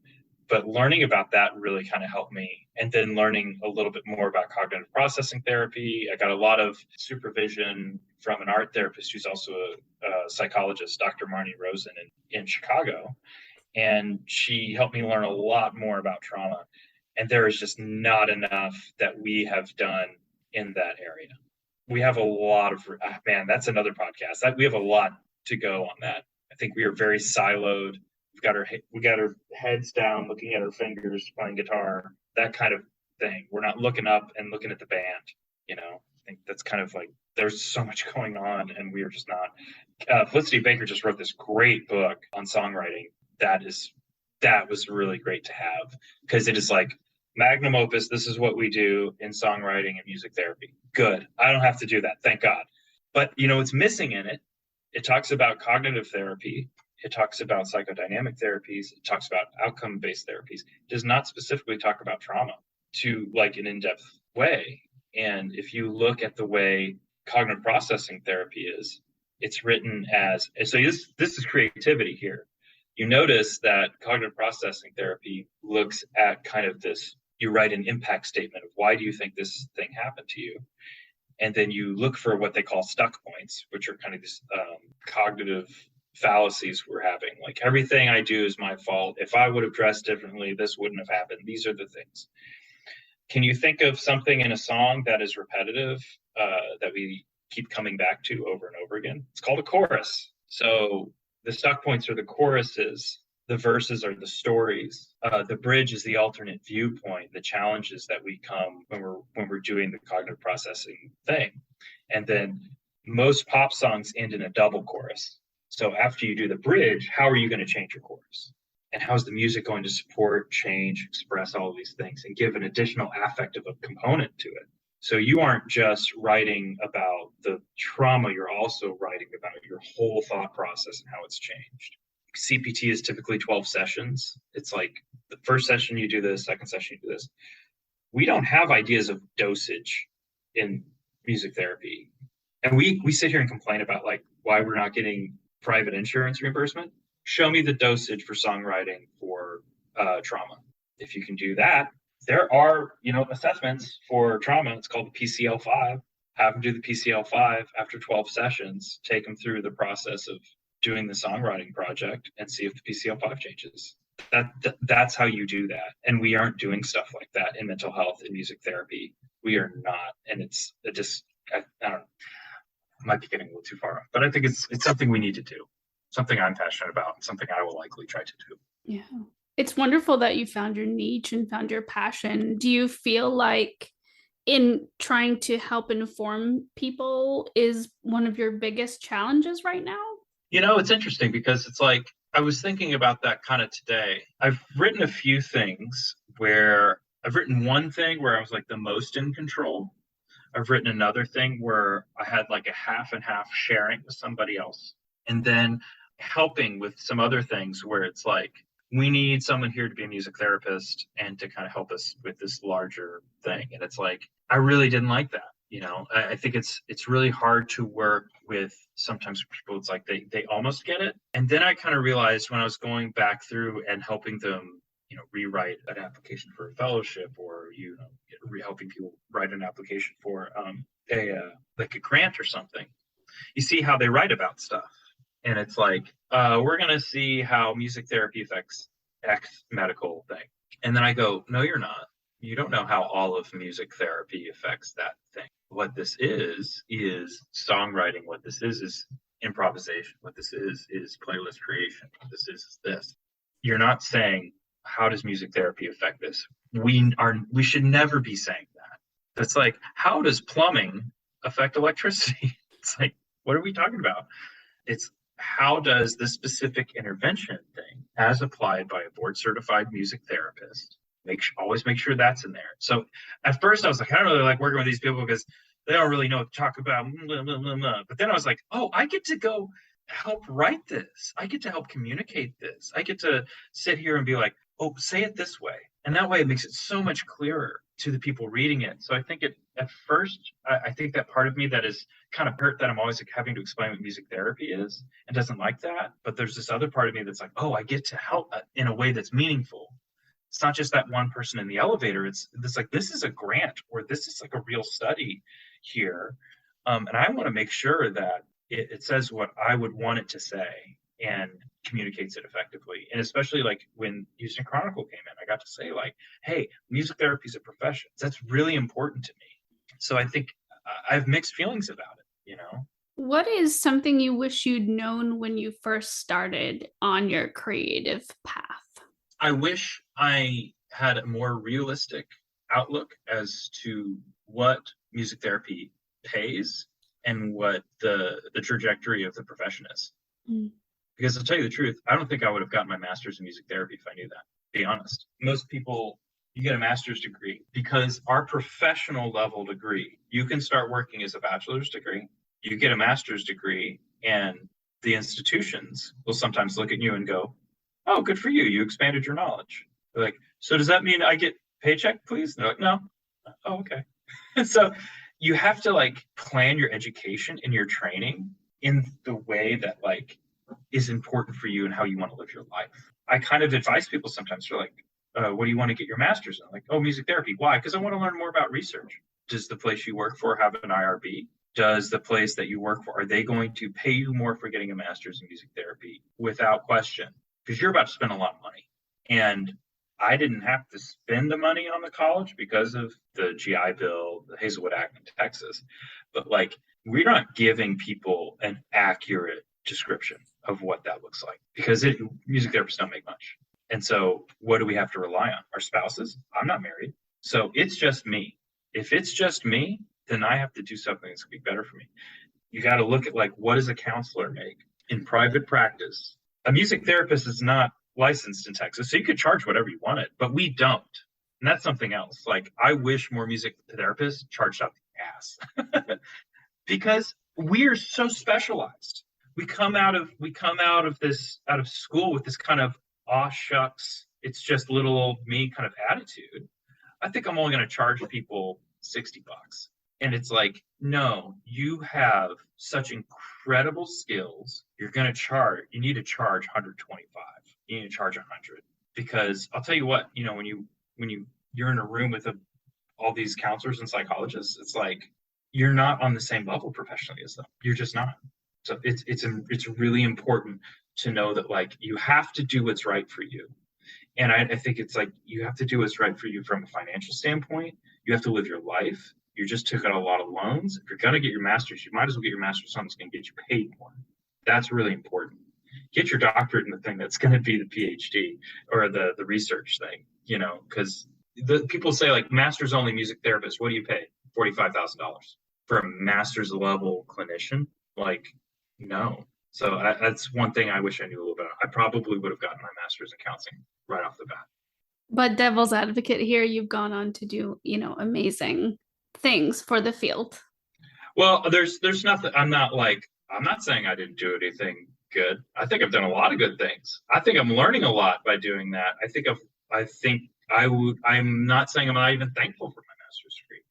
But learning about that really kind of helped me. And then learning a little bit more about cognitive processing therapy. I got a lot of supervision from an art therapist who's also a psychologist, Dr. Marnie Rosen in Chicago. And she helped me learn a lot more about trauma. And there is just not enough that we have done in that area. We have a lot of, man, that's another podcast. We have a lot to go on that. I think we are very siloed. We got our heads down, looking at our fingers, playing guitar, that kind of thing. We're not looking up and looking at the band. I think that's kind of like, there's so much going on, and we are just not. Felicity Baker just wrote this great book on songwriting. That was really great to have, because it is like magnum opus. This is what we do in songwriting and music therapy. Good. I don't have to do that. Thank God. But it's missing in it. It talks about cognitive therapy. It talks about psychodynamic therapies. It talks about outcome-based therapies. It does not specifically talk about trauma to like an in-depth way. And if you look at the way cognitive processing therapy is, it's written as, so this is creativity here. You notice that cognitive processing therapy looks at kind of this, you write an impact statement of why do you think this thing happened to you? And then you look for what they call stuck points, which are kind of these cognitive fallacies we're having. Like, everything I do is my fault. If I would have dressed differently, this wouldn't have happened. These are the things. Can you think of something in a song that is repetitive, that we keep coming back to over and over again? It's called a chorus. So the stuck points are the choruses. The verses are the stories. The bridge is the alternate viewpoint, the challenges that we come when we're doing the cognitive processing thing. And then most pop songs end in a double chorus. So after you do the bridge, how are you going to change your chorus? And how is the music going to support, change, express all of these things and give an additional affective component to it? So you aren't just writing about the trauma, you're also writing about your whole thought process and how it's changed. CPT is typically 12 sessions. It's like the first session you do this, second session you do this. We don't have ideas of dosage in music therapy. And we sit here and complain about like why we're not getting private insurance reimbursement. Show me the dosage for songwriting for trauma. If you can do that, there are assessments for trauma. It's called the PCL5. Have them do the PCL5 after 12 sessions. Take them through the process of doing the songwriting project and see if the PCL5 changes. That's how you do that. And we aren't doing stuff like that in mental health and music therapy. We are not. And I don't know. I might be getting a little too far off, but I think it's something we need to do. Something I'm passionate about, something I will likely try to do. Yeah. It's wonderful that you found your niche and found your passion. Do you feel like in trying to help inform people is one of your biggest challenges right now? It's interesting because it's like, I was thinking about that kind of today. I've written a few things where I've written one thing where I was like the most in control. I've written another thing where I had like a half and half sharing with somebody else. And then helping with some other things where it's like, we need someone here to be a music therapist and to kind of help us with this larger thing. And it's like, I really didn't like that. I think it's really hard to work with sometimes people. It's like they almost get it. And then I kind of realized when I was going back through and helping them, rewrite an application for a fellowship, or helping people write an application for a grant or something. You see how they write about stuff. And it's like, we're going to see how music therapy affects X medical thing. And then I go, no, you're not. You don't know how all of music therapy affects that thing. What this is songwriting. What this is improvisation. What this is playlist creation. What this is this. You're not saying, how does music therapy affect this? We should never be saying that. That's like, how does plumbing affect electricity? It's like, what are we talking about? It's, how does this specific intervention thing, as applied by a board certified music therapist, always make sure that's in there. So at first I was like, I don't really like working with these people because they don't really know what to talk about. Blah, blah, blah, blah. But then I was like, oh, I get to go help write this. I get to help communicate this. I get to sit here and be like, oh, say it this way. And that way it makes it so much clearer to the people reading it. So I think at first, I think that part of me that is kind of hurt that I'm always like having to explain what music therapy is and doesn't like that. But there's this other part of me that's like, oh, I get to help in a way that's meaningful. It's not just that one person in the elevator. It's like, this is a grant, or this is like a real study here. And I want to make sure that it says what I would want it to say and communicates it effectively. And especially like when Houston Chronicle came in, I got to say like, hey, music therapy is a profession. That's really important to me. So I think I have mixed feelings about it. What is something you wish you'd known when you first started on your creative path? I wish I had a more realistic outlook as to what music therapy pays and what the trajectory of the profession is. Because to tell you the truth, I don't think I would have gotten my master's in music therapy if I knew that, to be honest. Most people, you get a master's degree because our professional level degree, you can start working as a bachelor's degree, you get a master's degree, and the institutions will sometimes look at you and go, oh, good for you. You expanded your knowledge. They're like, so does that mean I get paycheck, please? And they're like, no. Oh, okay. So you have to like plan your education and your training in the way that like is important for you and how you want to live your life. I kind of advise people sometimes. They're like, what do you want to get your master's in? Like, oh, music therapy. Why? Because I want to learn more about research. Does the place you work for have an IRB? Does the place that you work for, are they going to pay you more for getting a master's in music therapy? Without question. Because you're about to spend a lot of money. And I didn't have to spend the money on the college because of the GI Bill, the Hazelwood Act in Texas. But like, we're not giving people an accurate description of what that looks like because music therapists don't make much. And so what do we have to rely on? Our spouses? I'm not married. So it's just me. If it's just me, then I have to do something that's going to be better for me. You got to look at like, what does a counselor make in private practice? A music therapist is not licensed in Texas, so you could charge whatever you wanted, but we don't. And that's something else. Like, I wish more music therapists charged out the ass because we are so specialized. We come out of school with this kind of aw shucks, it's just little old me kind of attitude. I think I'm only going to charge people $60. And it's like, no, you have such incredible skills. You need to charge 125. You need to charge 100. Because I'll tell you what, when you're in a room with all these counselors and psychologists, it's like you're not on the same level professionally as them. You're just not. So it's really important to know that like you have to do what's right for you. And I think it's like you have to do what's right for you from a financial standpoint. You have to live your life. You just took out a lot of loans. If you're going to get your master's, you might as well get your master's something that's going to get you paid more. That's really important. Get your doctorate in the thing that's going to be the PhD or the research thing, because the people say like master's only music therapist. What do you pay? $45,000 for a master's level clinician? Like, no. So that's one thing I wish I knew a little bit. I probably would have gotten my master's in counseling right off the bat. But devil's advocate here, you've gone on to do, amazing things for the field. Well, there's nothing. I'm not saying I didn't do anything good. I think I've done a lot of good things. I think I'm learning a lot by doing that. I'm not saying I'm not even thankful for my master's degree.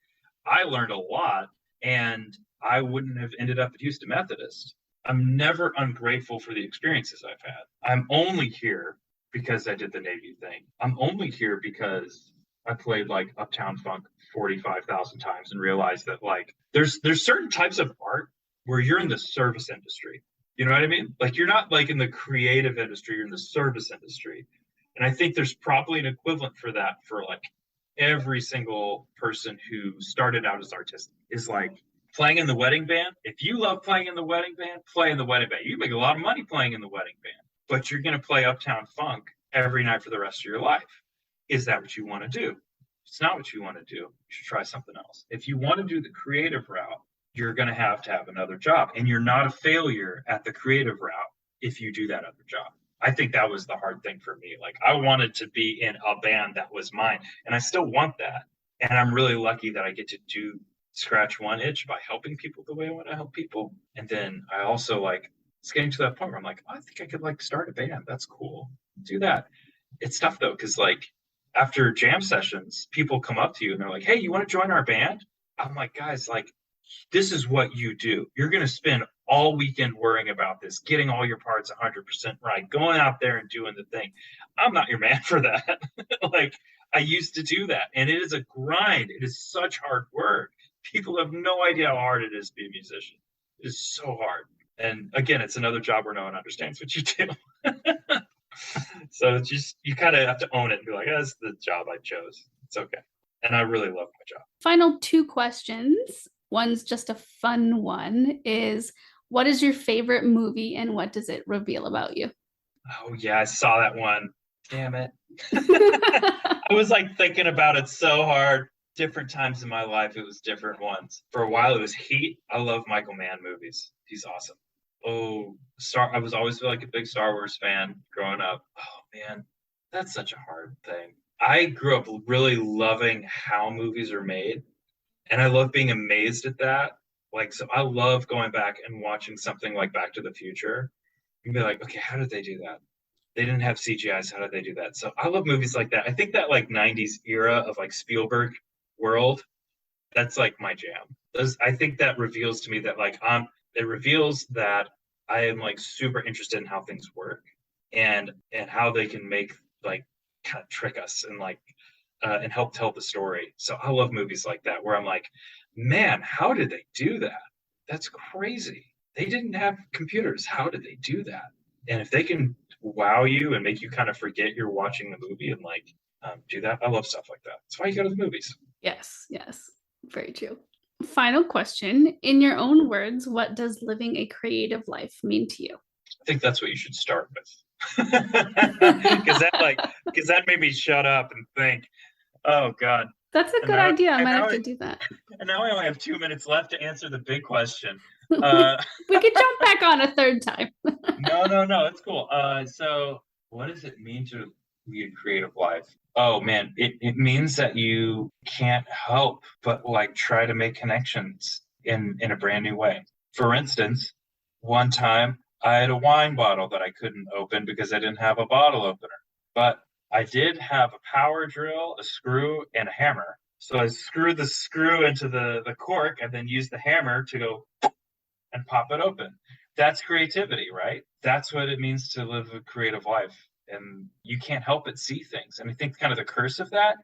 I learned a lot, and I wouldn't have ended up at Houston Methodist. I'm never ungrateful for the experiences I've had. I'm only here because I did the Navy thing. I'm only here because I played like Uptown Funk 45,000 times and realized that like there's certain types of art where you're in the service industry. You know what I mean? Like you're not like in the creative industry, you're in the service industry. And I think there's probably an equivalent for that for like every single person who started out as artistic is like playing in the wedding band. If you love playing in the wedding band, play in the wedding band. You make a lot of money playing in the wedding band, but you're going to play Uptown Funk every night for the rest of your life. Is that what you want to do? If it's not what you want to do, you should try something else. If you want to do the creative route, you're going to have another job. And you're not a failure at the creative route if you do that other job. I think that was the hard thing for me. Like I wanted to be in a band that was mine, and I still want that. And I'm really lucky that I get to do scratch one itch by helping people the way I want to help people. And then I also like it's getting to that point where I'm like, oh, I think I could like start a band. That's cool. Do that. It's tough though, because like after jam sessions, people come up to you and they're like, hey, you want to join our band? I'm like, guys, like this is what you do. You're going to spend all weekend worrying about this, getting all your parts 100% right, going out there and doing the thing. I'm not your man for that. Like, I used to do that, and it is a grind. It is such hard work. People have no idea how hard it is to be a musician. It is so hard. And again, it's another job where no one understands what you do. So it's just, you kind of have to own it and be like, that's the job I chose. It's okay. And I really love my job. Final 2 questions. One's just a fun one is, what is your favorite movie and what does it reveal about you? Oh yeah, I saw that one. Damn it. I was like thinking about it so hard. Different times in my life, it was different ones. For a while, it was Heat. I love Michael Mann movies. He's awesome. Oh, I was always like a big Star Wars fan growing up. Oh man, that's such a hard thing. I grew up really loving how movies are made, and I love being amazed at that. Like, so I love going back and watching something like Back to the Future and be like, okay, how did they do that? They didn't have CGI, so how did they do that? So I love movies like that. I think that like 90s era of like Spielberg world, that's like my jam. I think that reveals to me that like it reveals that I am like super interested in how things work and how they can make like kind of trick us and like and help tell the story. So I love movies like that where I'm like, man, how did they do that? That's crazy. They didn't have computers. How did they do that? And if they can wow you and make you kind of forget you're watching the movie and like do that, I love stuff like that. That's why you go to the movies. Yes, very true. Final question. In your own words, what does living a creative life mean to you? I think that's what you should start with. Because that made me shut up and think, oh God. That's a good idea. I might have to do that. And now I only have 2 minutes left to answer the big question. We could jump back on a third time. No, it's cool. So what does it mean to lead a creative life? Oh man, it means that you can't help but like try to make connections in a brand new way. For instance, one time I had a wine bottle that I couldn't open because I didn't have a bottle opener. But I did have a power drill, a screw, and a hammer. So I screwed the screw into the cork and then used the hammer to go and pop it open. That's creativity, right? That's what it means to live a creative life. And you can't help but see things. And I think kind of the curse of that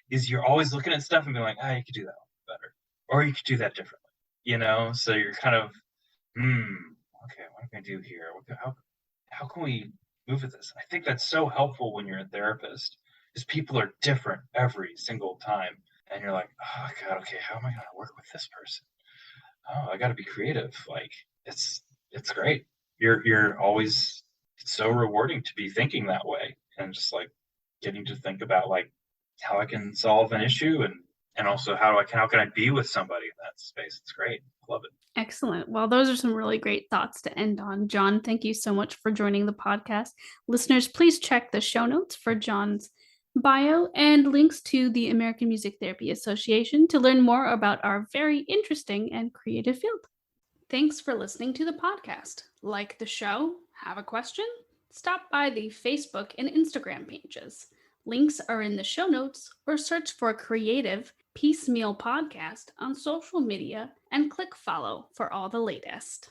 is you're always looking at stuff and being like, you could do that better. Or you could do that differently, So you're kind of, okay, what am I going to do here? How can we move at this? I think that's so helpful when you're a therapist, is people are different every single time. And you're like, oh God, okay, how am I going to work with this person? Oh, I got to be creative. Like it's great. You're always, it's so rewarding to be thinking that way and just like getting to think about like how I can solve an issue and also how can I be with somebody in that space. It's great. I love it. Excellent. Well, those are some really great thoughts to end on. John, thank you so much for joining the podcast. Listeners, please check the show notes for John's bio and links to the American Music Therapy Association to learn more about our very interesting and creative field. Thanks for listening to the podcast. Like the show? Have a question? Stop by the Facebook and Instagram pages. Links are in the show notes, or search for Creative Piecemeal Podcast on social media and click follow for all the latest.